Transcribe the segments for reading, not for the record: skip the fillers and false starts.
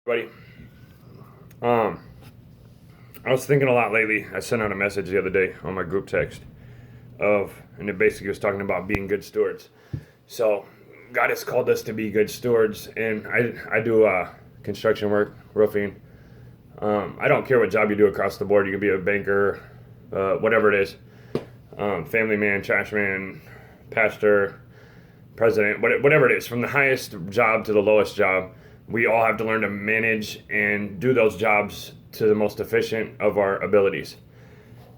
Buddy, um, I was thinking a lot lately. I sent out a message the other day on my group text and it basically was talking about being good stewards. So, God has called us to be good stewards, and I do construction work, roofing. I don't care what job you do across the board. You can be a banker, whatever it is, family man, trash man, pastor, president, whatever it is, from the highest job to the lowest job. We all have to learn to manage and do those jobs to the most efficient of our abilities.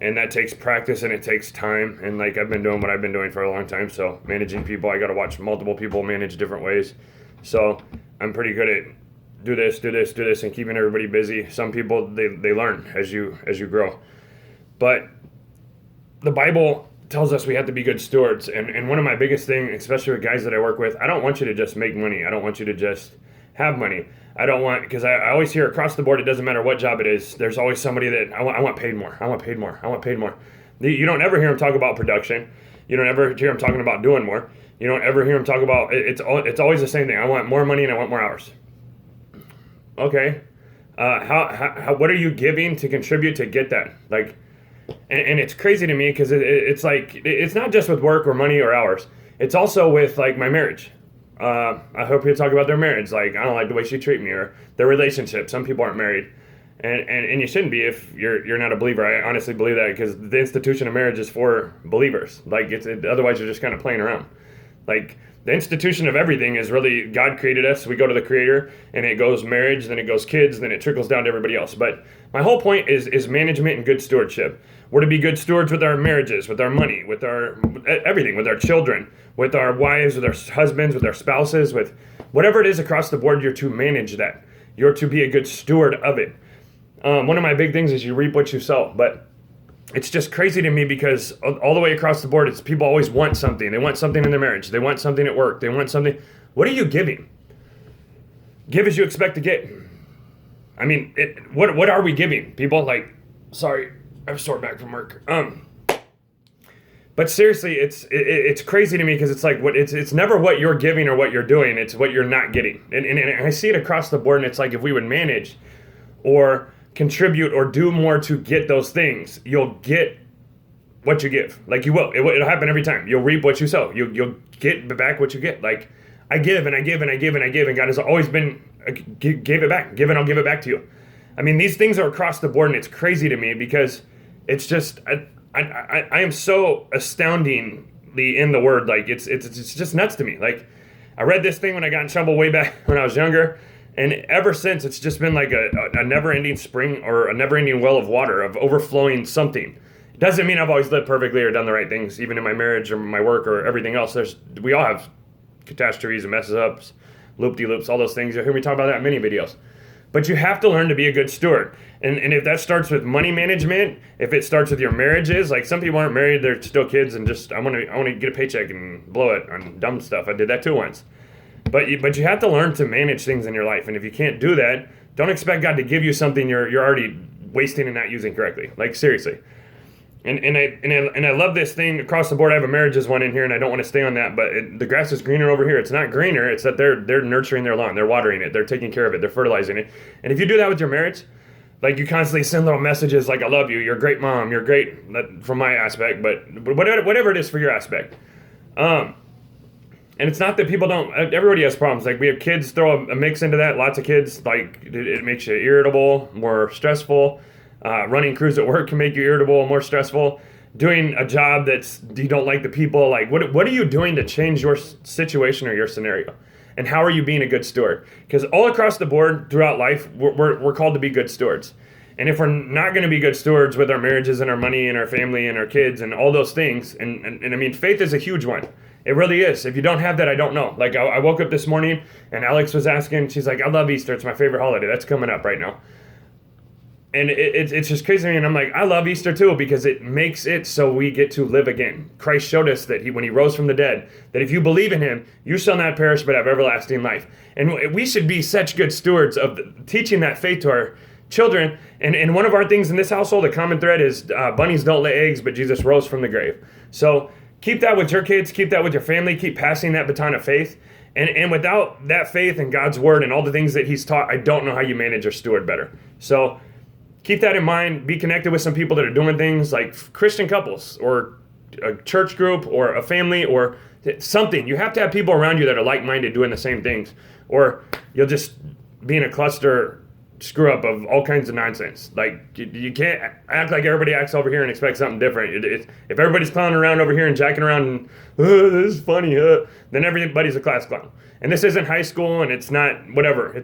And that takes practice and it takes time. And like I've been doing what I've been doing for a long time. So managing people, I got to watch multiple people manage different ways. So I'm pretty good at do this, and keeping everybody busy. Some people, they learn as you grow. But the Bible tells us we have to be good stewards. And one of my biggest things, especially with guys that I work with, I don't want you to just make money. I don't want you to just have money. I don't want, because I always hear across the board, it doesn't matter what job it is, there's always somebody that I want paid more. I want paid more. I want paid more. You don't ever hear them talk about production. You don't ever hear them talking about doing more. You don't ever hear them talk about, it's always the same thing. I want more money and I want more hours. Okay. What are you giving to contribute to get that? Like, and it's crazy to me because it's like, it's not just with work or money or hours. It's also with like my marriage. I hope you talk about their marriage. Like, I don't like the way she treats me, or their relationship. Some people aren't married, and you shouldn't be if you're not a believer. I honestly believe that, because the institution of marriage is for believers. Like, otherwise you're just kind of playing around. Like, the institution of everything is really, God created us. We go to the Creator, and it goes marriage, then it goes kids, then it trickles down to everybody else. But my whole point is management and good stewardship. We're to be good stewards with our marriages, with our money, with our everything, with our children, with our wives, with our husbands, with our spouses, with whatever it is across the board. You're to manage that. You're to be a good steward of it. One of my big things is you reap what you sow. But it's just crazy to me because all the way across the board, it's people always want something. They want something in their marriage. They want something at work. They want something. What are you giving? Give as you expect to get. I mean, what are we giving? People, like, sorry, I was sore back from work. But seriously, it's crazy to me because it's like it's never what you're giving or what you're doing. It's what you're not getting. And I see it across the board. And it's like, if we would manage or contribute or do more to get those things, you'll get what you give. Like, you will. It'll happen every time. You'll reap what you sow. You'll get back what you get. Like, I give and I give and I give and I give, and God has always been give it back. Give and I'll give it back to you. I mean, these things are across the board, and it's crazy to me because it's just I am so astoundingly in the Word. Like, it's just nuts to me. Like, I read this thing when I got in trouble way back when I was younger, and ever since it's just been like a never-ending spring or a never-ending well of water, of overflowing something. It doesn't mean I've always lived perfectly or done the right things, even in my marriage or my work or everything else. We all have catastrophes and messes ups, loop-de-loops, all those things. You'll hear me talk about that in many videos. But you have to learn to be a good steward. And if that starts with money management, if it starts with your marriages, like, some people aren't married, they're still kids, and just, I want to get a paycheck and blow it on dumb stuff. I did that too once. But you have to learn to manage things in your life. And if you can't do that, don't expect God to give you something you're already wasting and not using correctly. Like, seriously. And I love this thing across the board. I have a marriages one in here, and I don't want to stay on that, but the grass is greener over here. It's not greener. It's that they're nurturing their lawn. They're watering it. They're taking care of it. They're fertilizing it. And if you do that with your marriage, like, you constantly send little messages like, I love you. You're a great mom. You're great, from my aspect, but whatever it is for your aspect. And it's not that people don't, everybody has problems. Like, we have kids, throw a mix into that. Lots of kids, like, it makes you irritable, more stressful. Running crews at work can make you irritable, more stressful. Doing a job you don't like the people. Like, what are you doing to change your situation or your scenario? And how are you being a good steward? Because all across the board throughout life, we're called to be good stewards. And if we're not going to be good stewards with our marriages and our money and our family and our kids and all those things, and I mean, faith is a huge one. It really is. If you don't have that, I don't know. Like, I woke up this morning and Alex was asking, she's like, I love Easter. It's my favorite holiday. That's coming up right now. And it's just crazy to me. And I'm like, I love Easter too, because it makes it so we get to live again. Christ showed us that when he rose from the dead, that if you believe in him, you shall not perish but have everlasting life. And we should be such good stewards of teaching that faith to our children. And one of our things in this household, a common thread, is bunnies don't lay eggs, but Jesus rose from the grave. So keep that with your kids, keep that with your family, keep passing that baton of faith. And without that faith in God's word and all the things that he's taught, I don't know how you manage or steward better. So keep that in mind. Be connected with some people that are doing things like Christian couples or a church group or a family or something. You have to have people around you that are like-minded doing the same things, or you'll just be in a cluster screw up of all kinds of nonsense. Like you can't act like everybody acts over here and expect something different. If everybody's clowning around over here and jacking around and this is funny, then everybody's a class clown. And this isn't high school, and it's not whatever.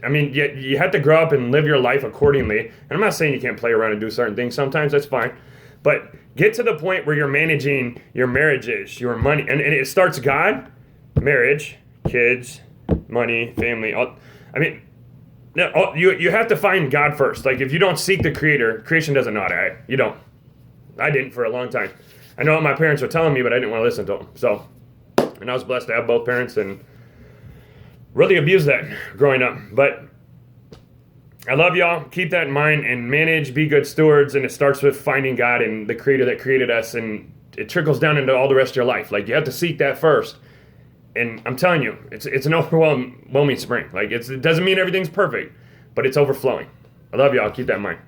You have to grow up and live your life accordingly. And I'm not saying you can't play around and do certain things sometimes. That's fine, but get to the point where you're managing your marriages, your money, and it starts God, marriage, kids, money, family. No, you have to find God first. Like if you don't seek the Creator, creation doesn't know how to act. You don't. I didn't for a long time. I know what my parents were telling me, but I didn't want to listen to them. So, and I was blessed to have both parents and really abused that growing up. But I love y'all. Keep that in mind and manage, be good stewards. And it starts with finding God and the Creator that created us. And it trickles down into all the rest of your life. Like you have to seek that first. And I'm telling you, it's an overwhelming spring. Like it doesn't mean everything's perfect, but it's overflowing. I love y'all. Keep that in mind.